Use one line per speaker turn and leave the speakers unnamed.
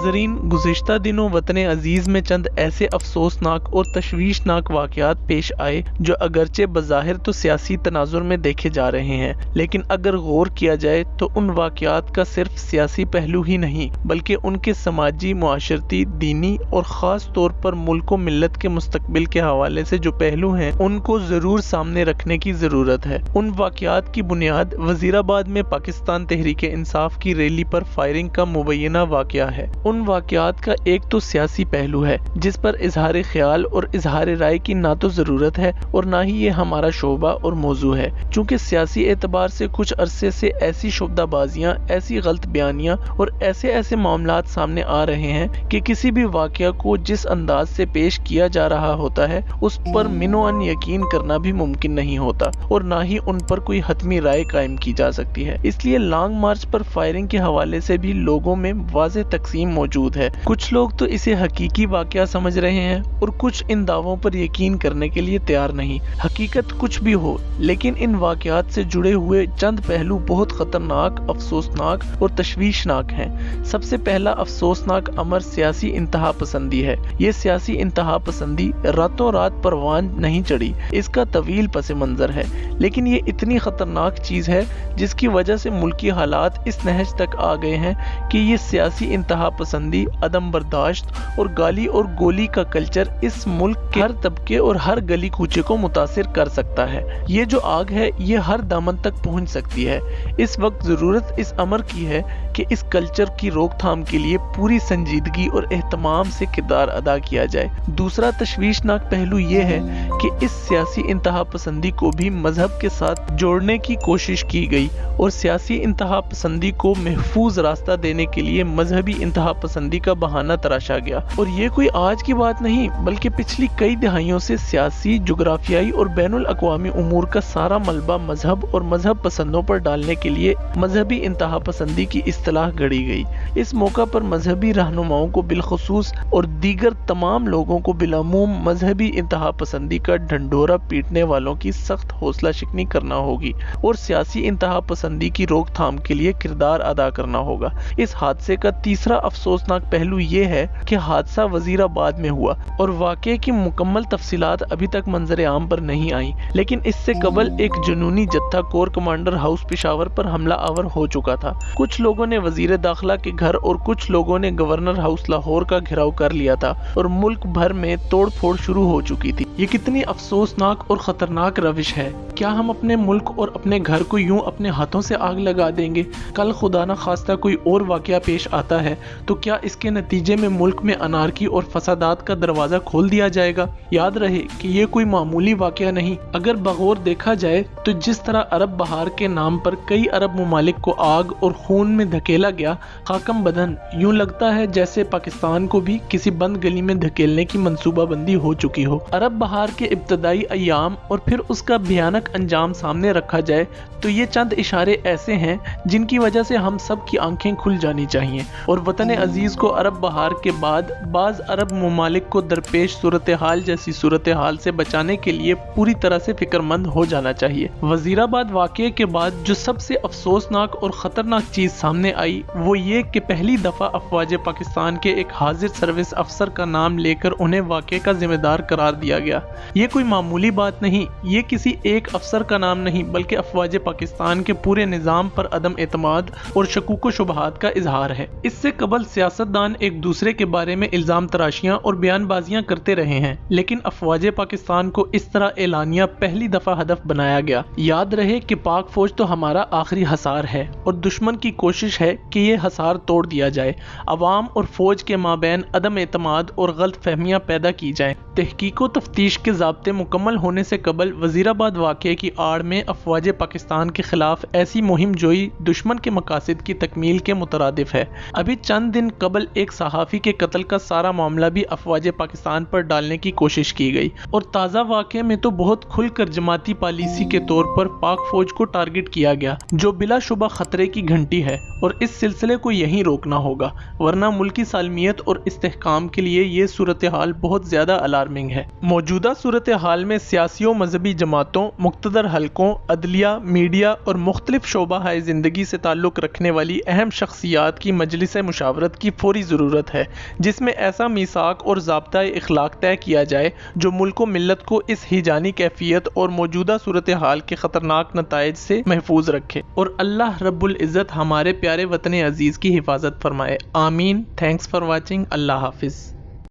नाजरीन, गुज़िश्ता दिनों वतन अजीज़ में चंद ऐसे अफसोसनाक और तशवीशनाक वाक़यात पेश आए जो अगरचे बज़ाहिर तो सियासी तनाजुर में देखे जा रहे हैं, लेकिन अगर गौर किया जाए तो उन वाक़यात का सिर्फ सियासी पहलू ही नहीं बल्कि उनके समाजी, मुआशरती, दीनी और ख़ास तौर पर मुल्क व मिल्लत के मुस्तकबिल के हवाले से जो पहलू हैं उनको ज़रूर सामने रखने की ज़रूरत है। उन वाक़यात की बुनियाद वज़ीराबाद में पाकिस्तान तहरीक इंसाफ की रैली पर फायरिंग का मुबैना वाक़या है। उन वाक़यात का एक तो सियासी पहलू है जिस पर इजहार ख्याल और इजहार राय की ना तो ज़रूरत है और ना ही ये हमारा शोबा और मौजू है, चूँकि सियासी एतबार से कुछ अरसे से ऐसी शुबदाबाजियाँ, ऐसी गलत बयानियाँ और ऐसे मामलात सामने आ रहे हैं कि किसी भी वाक़या को जिस अंदाज से पेश किया जा रहा होता है उस पर मिनो-अन यकीन करना भी मुमकिन नहीं होता और ना ही उन पर कोई हतमी राय कायम की जा सकती है। इसलिए लॉन्ग मार्च पर फायरिंग के हवाले से भी लोगों में वाज़ेह तकसीम मौजूद है। कुछ लोग तो इसे हकीकी वाक़या समझ रहे हैं और कुछ इन दावों पर यकीन करने के लिए तैयार नहीं। हकीकत कुछ भी हो, लेकिन इन वाक़यात से जुड़े हुए चंद पहलू बहुत ख़तरनाक, अफसोसनाक और तशवीशनाक हैं। सबसे पहला अफसोसनाक अमर सियासी इंतहा पसंदी है। ये सियासी इंतहा पसंदी रातों रात परवान नहीं चढ़ी, इसका तवील पस मंज़र है, लेकिन ये इतनी ख़तरनाक चीज़ है जिसकी वजह से मुल्की हालात इस नहज तक आ गए हैं कि ये सियासी इंतहा पसंदी, अदम बर्दाश्त और गाली और गोली का कल्चर इस मुल्क के हर तबके और हर गली कूचे को मुतासिर कर सकता है। ये जो आग है ये हर दामन तक पहुंच सकती है। इस वक्त ज़रूरत इस अमर की है कि इस कल्चर की रोकथाम के लिए पूरी संजीदगी और एहतमाम से किरदार अदा किया जाए। दूसरा तशवीशनाक पहलू ये है कि इस सियासी इंतहा पसंदी को भी मजहब के साथ जोड़ने की कोशिश की गई और सियासी इंतहा पसंदी को महफूज रास्ता देने के लिए मजहबी इंतहा पसंदी का बहाना तराशा गया। और ये कोई आज की बात नहीं बल्कि पिछली कई दहाइयों से सियासी, जुग्राफियाई और बैनुल अक़वामी उमूर का सारा मलबा मजहब और मजहब पसंदों पर डालने के लिए मजहबी इंतहा पसंदी की इस्तिलाह गढ़ी गई। इस मौका पर मजहबी रहनुमाओं को बिलखुसूस और दीगर तमाम लोगों को बिलामूम मजहबी इंतहा पसंदी का ढंढोरा पीटने वालों की सख्त हौसला शिकनी करना होगी और सियासी इंतहा पसंदी की रोकथाम के लिए किरदार अदा करना होगा। इस हादसे का तीसरा अफसोसनाक पहलू ये है कि हादसा वजीराबाद में हुआ और वाक़े की मुकम्मल तफसीलात अभी तक मंजर आम पर नहीं आई, लेकिन इससे कबल एक जुनूनी जत्था कोर कमांडर हाउस पेशावर पर हमला आवर हो चुका था। कुछ लोगों ने वजीर दाखिला के घर और कुछ लोगों ने गवर्नर हाउस लाहौर का घेराव कर लिया था और मुल्क भर में तोड़ फोड़ शुरू हो चुकी थी। ये कितनी अफसोसनाक और खतरनाक रविश है। क्या हम अपने मुल्क और अपने घर को यूं अपने हाथों से आग लगा देंगे? कल खुदा न खास्ता कोई और वाक़या पेश आता है तो क्या इसके नतीजे में मुल्क में अनारकी और फसादात का दरवाज़ा खोल दिया जाएगा? याद रहे कि ये कोई मामूली वाक़या नहीं। अगर बगौर देखा जाए तो जिस तरह अरब बहार के नाम पर कई अरब ममालिक को आग और खून में धकेला गया, खाकम बदन यूं लगता है जैसे पाकिस्तान को भी किसी बंद गली में धकेलने की मंसूबाबंदी हो चुकी हो। अरब बहार के इब्तदाई अय्याम और फिर उसका भयानक अंजाम सामने रखा जाए तो ये चंद इशारे ऐसे हैं जिनकी वजह से हम सब की आंखें खुल जानी चाहिए और वतन अजीज को अरब बहार के बाद बाज अरब ममालिक को दरपेश सूरत हाल जैसी सूरत हाल से बचाने के लिए पूरी तरह से फिक्रमंद हो जाना चाहिए। वजीराबाद वाक़े के बाद जो सबसे अफसोसनाक और ख़तरनाक चीज़ सामने आई वो ये कि पहली दफ़ा अफवाज पाकिस्तान के एक हाजिर सर्विस अफसर का नाम लेकर उन्हें वाक़े का जिम्मेदार करार दिया गया। ये कोई मामूली बात नहीं, ये किसी एक अफसर का नाम नहीं बल्कि अफवाज पाकिस्तान के पूरे निज़ाम पर अदम एतमाद और शकूक व शुबहात का इजहार है। इससे कबल सियासतदान एक दूसरे के बारे में इल्ज़ाम तराशियाँ और बयानबाजियाँ करते रहे हैं, लेकिन अफवाज पाकिस्तान को इस तरह एलानिया पहली दफ़ा हदफ बनाया गया। याद रहे कि पाक फौज तो हमारा आखिरी हसार है और दुश्मन की कोशिश है कि ये हसार तोड़ दिया जाए, अवाम और फौज के माबैन अदम एतमाद और गलत फहमियाँ पैदा की जाएँ। तहकीक व तफ्तीश के ज़ाब्ते मुकम्मल होने से कबल वजीराबाद वाक़े की आड़ में अफवाज पाकिस्तान के खिलाफ ऐसी मुहिम जोई दुश्मन के मकासद की तकमील के मुतरादिफ है। अभी चंद दिन कबल एक सहाफ़ी के कत्ल का सारा मामला भी अफवाज पाकिस्तान पर डालने की कोशिश की गई और ताज़ा वाक़े में तो बहुत खुलकर जमाती पॉलिसी के तौर पर पाक फौज को टारगेट किया गया जो बिलाशुबा खतरे की घंटी है اور اس سلسلے کو یہیں روکنا ہوگا، ورنہ ملکی سالمیت اور استحکام کے لیے یہ صورتحال بہت زیادہ الارمنگ ہے۔ موجودہ صورتحال میں سیاسی و مذہبی جماعتوں، مقتدر حلقوں، عدلیہ، میڈیا اور مختلف شعبہ زندگی سے تعلق رکھنے والی اہم شخصیات کی مجلس مشاورت کی فوری ضرورت ہے، جس میں ایسا میثاق اور ضابطۂ اخلاق طے کیا جائے جو ملک و ملت کو اس ہیجانی کیفیت اور موجودہ صورتحال کے خطرناک نتائج سے محفوظ رکھے، اور اللہ رب العزت ہمارے پیارے وطن عزیز کی حفاظت فرمائے۔ آمین۔ Thanks for watching. اللہ حافظ۔